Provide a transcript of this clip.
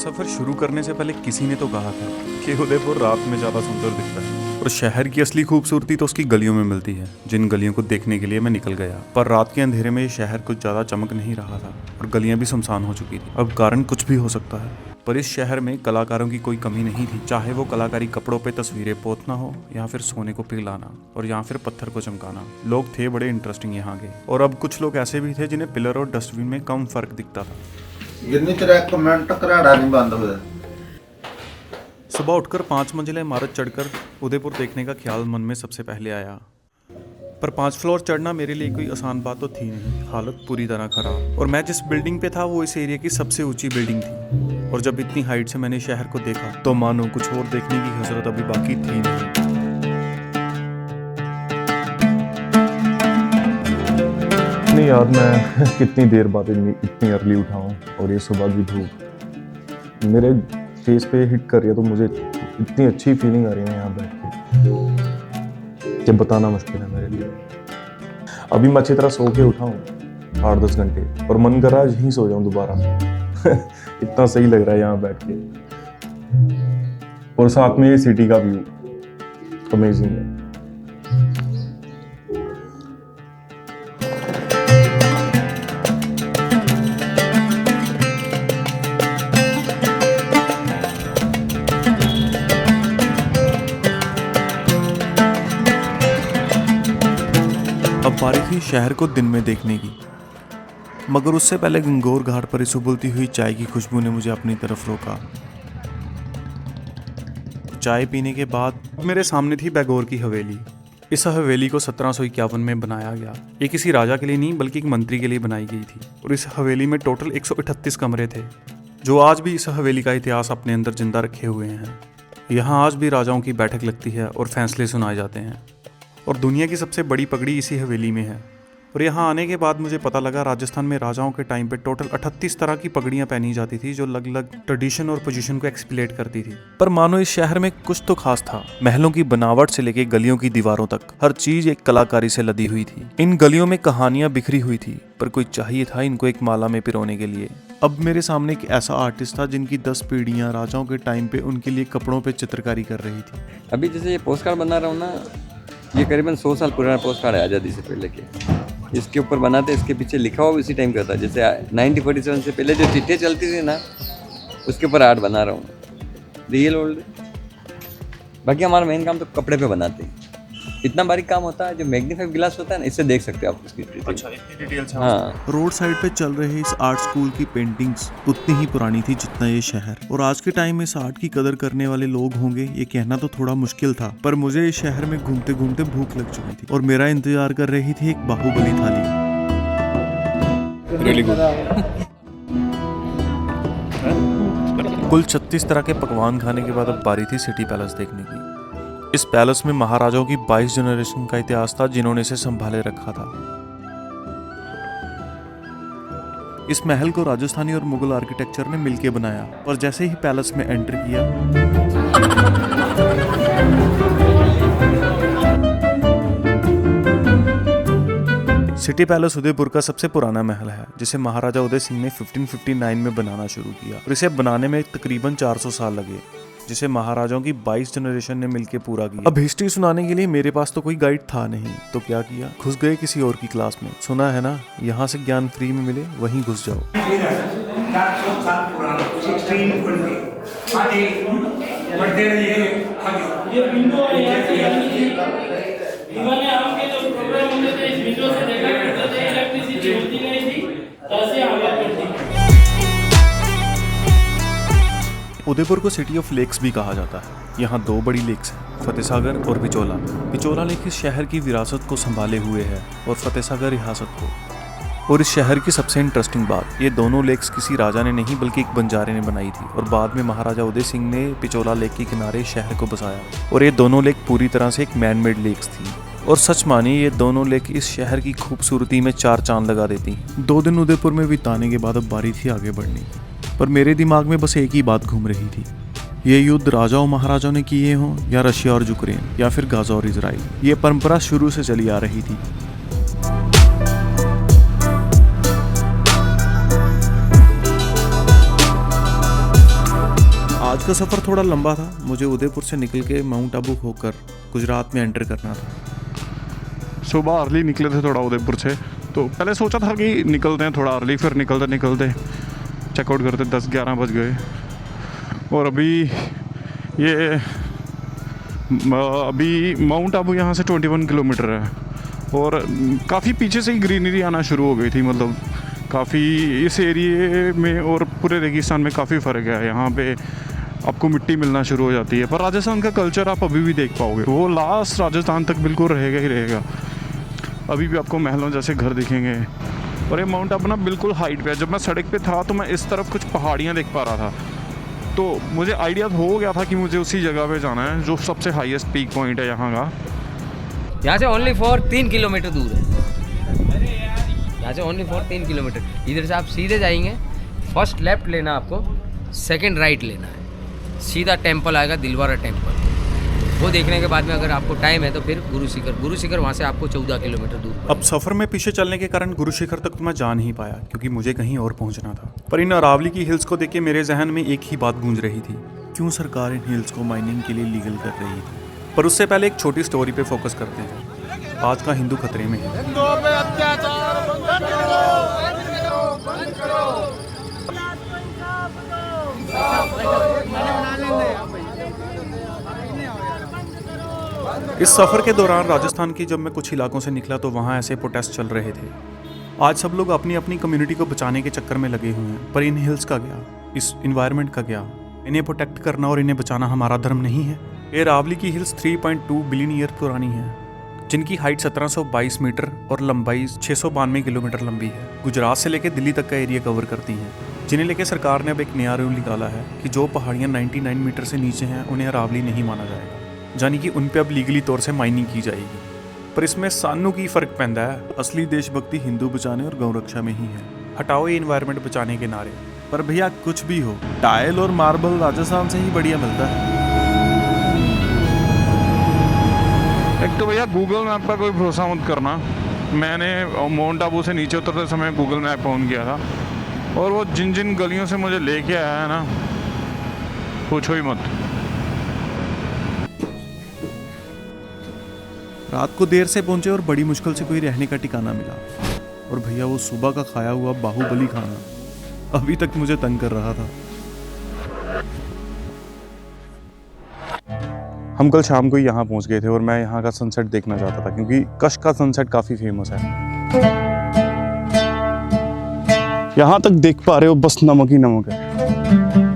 सफ़र शुरू करने से पहले किसी ने तो कहा था कि उदयपुर रात में ज़्यादा सुंदर दिखता है और शहर की असली खूबसूरती तो उसकी गलियों में मिलती है, जिन गलियों को देखने के लिए मैं निकल गया। पर रात के अंधेरे में ये शहर कुछ ज़्यादा चमक नहीं रहा था और गलियां भी सुनसान हो चुकी थी। अब कारण कुछ भी हो सकता है, पर इस शहर में कलाकारों की कोई कमी नहीं थी, चाहे वो कलाकारी कपड़ों पे तस्वीरें पोतना हो या फिर सोने को पिघलाना और या फिर पत्थर को चमकाना। लोग थे बड़े इंटरेस्टिंग यहाँ के, और अब कुछ लोग ऐसे भी थे जिन्हें पिलर और डस्टबिन में कम फर्क दिखता था। सुबह उठकर 5 मंजिला इमारत चढ़कर उदयपुर देखने का ख्याल मन में सबसे पहले आया, पर 5 फ्लोर चढ़ना मेरे लिए कोई आसान बात तो थी नहीं। हालत पूरी तरह खराब, और मैं जिस बिल्डिंग पे था वो इस एरिया की सबसे ऊंची बिल्डिंग थी। और जब इतनी हाइट से मैंने शहर को देखा तो मानो कुछ और देखने की हसरत अभी बाकी थी नहीं। नहीं यार, मैं कितनी देर बाद इतनी अर्ली उठा हूँ, और ये सुबह की धूप मेरे फेस पे हिट कर रही है, तो मुझे इतनी अच्छी फीलिंग आ रही है यहाँ बैठ के कि बताना मुश्किल है मेरे लिए। अभी मैं अच्छी तरह सो के उठा हूँ 8-10 घंटे, और मन कर रहा है यहीं सो जाऊँ दोबारा। इतना सही लग रहा है यहाँ बैठ के, और साथ में ये सिटी का व्यू अमेजिंग है। अब बारी थी शहर को दिन में देखने की, मगर उससे पहले गंगोर घाट पर इस उबलती हुई चाय की खुशबू ने मुझे अपनी तरफ रोका। चाय पीने के बाद मेरे सामने थी बैगोर की हवेली। इस हवेली को 1751 में बनाया गया। ये किसी राजा के लिए नहीं बल्कि एक मंत्री के लिए बनाई गई थी, और इस हवेली में टोटल 138 कमरे थे, जो आज भी इस हवेली का इतिहास अपने अंदर जिंदा रखे हुए हैं। यहाँ आज भी राजाओं की बैठक लगती है और फैसले सुनाए जाते हैं, और दुनिया की सबसे बड़ी पगड़ी इसी हवेली में है। और यहाँ आने के बाद मुझे पता लगा राजस्थान में राजाओं के टाइम पे टोटल 38 तरह की पगड़ियाँ पहनी जाती थी, जो अलग अलग ट्रेडिशन और पोजीशन को एक्सप्लेट करती थी। पर मानो इस शहर में कुछ तो खास था। महलों की बनावट से लेके गलियों की दीवारों तक हर चीज एक कलाकारी से लदी हुई थी। इन गलियों में कहानियां बिखरी हुई थी, पर कोई चाहिए था इनको एक माला में पिरोने के लिए। अब मेरे सामने एक ऐसा आर्टिस्ट था जिनकी 10 पीढ़ियां राजाओं के टाइम पे उनके लिए कपड़ों पे चित्रकारी कर रही थी। अभी जैसे ये पोस्ट कार्ड बना रहा हूँ ना, ये करीबन 100 साल पुराना पोस्ट कार्ड है, आज़ादी से पहले के। इसके ऊपर बनाते, इसके पीछे लिखा हुआ उसी टाइम का था। जैसे 1947 से पहले जो चिट्ठियाँ चलती थी ना, उसके ऊपर आर्ट बना रहा हूँ, रियल ओल्ड। बाकी हमारा मेन काम तो कपड़े पे बनाते हैं। इतना बारीक काम होता है, जो मैग्नीफाइव ग्लास होता है ना, इससे देख सकते हो आप उसकी डिटेल। अच्छा, इतनी डिटेल्स हैं। हाँ। रोड साइड पे चल रहे इस आर्ट स्कूल की पेंटिंग्स उतनी ही पुरानी थी जितना ये शहर, और आज के टाइम में इस आर्ट की कदर करने वाले लोग होंगे ये कहना तो थोड़ा मुश्किल था। पर मुझे इस शहर में घूमते घूमते भूख लग चुकी थी, और मेरा इंतजार कर रही थी एक बाहुबली थाली। Really good. कुल 36 तरह के पकवान खाने के बाद अब बारी थी सिटी पैलेस देखने की। इस पैलेस में महाराजाओं की 22 जनरेशन का इतिहास था, जिन्होंने इसे संभाले रखा था। इस महल को राजस्थानी और मुगल आर्किटेक्चर ने मिलकर बनाया, और जैसे ही पैलेस में एंटर किया सिटी पैलेस उदयपुर का सबसे पुराना महल है, जिसे महाराजा उदय सिंह ने 1559 में बनाना शुरू किया, और इसे बनाने में तकरीबन 400 साल लगे, जिसे महाराजाओं की 22 जनरेशन ने मिलकर पूरा किया। अब हिस्ट्री सुनाने के लिए मेरे पास तो कोई गाइड था नहीं, तो क्या किया, घुस गए किसी और की क्लास में। सुना है ना, यहाँ से ज्ञान फ्री में मिले, वहीं घुस जाओ। उदयपुर को सिटी ऑफ लेक्स भी कहा जाता है। यहाँ 2 बड़ी लेक्स हैं, फतेहसागर और पिचोला। पिचोला लेक इस शहर की विरासत को संभाले हुए है, और फतेहसागर रियासत को। और इस शहर की सबसे इंटरेस्टिंग बात, ये दोनों लेक्स किसी राजा ने नहीं बल्कि एक बंजारे ने बनाई थी, और बाद में महाराजा उदय सिंह ने पिचोला लेक के किनारे शहर को बसाया। और ये दोनों लेक पूरी तरह से एक मैन मेड लेक्स थी, और सच मानिए ये दोनों लेक इस शहर की खूबसूरती में 4 चांद लगा देती। 2 दिन उदयपुर में बिताने के बाद अब बारी थी आगे बढ़ने की, पर मेरे दिमाग में बस एक ही बात घूम रही थी, ये युद्ध राजाओं महाराजाओं ने किए हों, या रशिया और यूक्रेन, या फिर गाजा और इजराइल। ये परंपरा शुरू से चली आ रही थी। का सफ़र थोड़ा लंबा था। मुझे उदयपुर से निकल के माउंट आबू होकर गुजरात में एंटर करना था। सुबह अर्ली निकले थे थोड़ा उदयपुर से, तो पहले सोचा था कि निकलते हैं थोड़ा अर्ली, फिर निकलते चेकआउट करते 10-11 बज गए। और अभी माउंट आबू यहाँ से 21 किलोमीटर है और काफ़ी पीछे से ही ग्रीनरी आना शुरू हो गई थी। मतलब काफ़ी इस एरिए में और पूरे रेगिस्तान में काफ़ी फ़र्क है। यहाँ पे आपको मिट्टी मिलना शुरू हो जाती है, पर राजस्थान का कल्चर आप अभी भी देख पाओगे, वो लास्ट राजस्थान तक बिल्कुल रहेगा ही रहेगा। अभी भी आपको महलों जैसे घर दिखेंगे। और ये माउंट आबू ना बिल्कुल हाइट पे है। जब मैं सड़क पे था तो मैं इस तरफ कुछ पहाड़ियाँ देख पा रहा था, तो मुझे आइडिया हो गया था कि मुझे उसी जगह पे जाना है जो सबसे हाईएस्ट पीक पॉइंट है यहाँ का। यहाँ से ओनली फॉर 3 किलोमीटर दूर है। यहाँ से ओनली फॉर 3 किलोमीटर। इधर से आप सीधे जाएंगे, फर्स्ट लेफ्ट लेना आपको, सेकंड राइट लेना है, सीधा टेंपल आएगा, दिलवारा टेंपल। वो देखने के बाद में अगर आपको टाइम है तो फिर गुरु शिखर वहाँ से आपको 14 किलोमीटर दूर पड़ेगा। अब सफ़र में पीछे चलने के कारण गुरु शिखर तक तो मैं जा नहीं पाया क्योंकि मुझे कहीं और पहुंचना था। पर इन अरावली की हिल्स को देख के मेरे जहन में एक ही बात गूंज रही थी, क्यों सरकार इन हिल्स को माइनिंग के लिए लीगल कर रही थी। पर उससे पहले एक छोटी स्टोरी पे फोकस करते हैं। आज का हिंदू खतरे में है। इस सफ़र के दौरान राजस्थान की जब मैं कुछ इलाकों से निकला तो वहाँ ऐसे प्रोटेस्ट चल रहे थे। आज सब लोग अपनी अपनी कम्युनिटी को बचाने के चक्कर में लगे हुए हैं, पर इन हिल्स का क्या, इस इन्वायरमेंट का क्या? इन्हें प्रोटेक्ट करना और इन्हें बचाना हमारा धर्म नहीं है? ये अरावली की हिल्स 3.2 बिलियन ईयर पुरानी है, जिनकी हाइट 1722 मीटर और लंबाई 692 किलोमीटर लंबी है। गुजरात से लेकर दिल्ली तक का एरिया कवर करती हैं, जिन्हें लेकर सरकार ने अब एक नया रूल निकाला है कि जो पहाड़ियाँ 99 मीटर से नीचे हैं उन्हें अरावली नहीं माना जाएगा, यानी कि उन पे अब लीगली तौर से माइनिंग की जाएगी। पर इसमें सानू की फ़र्क पैंदा है। असली देशभक्ति हिंदू बचाने और गौ रक्षा में ही है। हटाओ ये इन्वायरमेंट बचाने के नारे। पर भैया कुछ भी हो, टाइल और मार्बल राजस्थान से ही बढ़िया मिलता है। एक तो भैया गूगल मैप का कोई भरोसा मत करना। मैंने माउंट आबू से नीचे उतरते समय गूगल मैप ऑन किया था और वो जिन जिन गलियों से मुझे लेके आया है ना, पूछो ही मत। रात को देर से पहुंचे और बड़ी मुश्किल से कोई रहने का ठिकाना मिला। और भैया वो सुबह का खाया हुआ बाहुबली खाना अभी तक मुझे तंग कर रहा था। हम कल शाम को ही यहाँ पहुँच गए थे और मैं यहाँ का सनसेट देखना चाहता था क्योंकि कच्छ का सनसेट काफ़ी फेमस है। यहाँ तक देख पा रहे हो, बस नमक ही नमक है।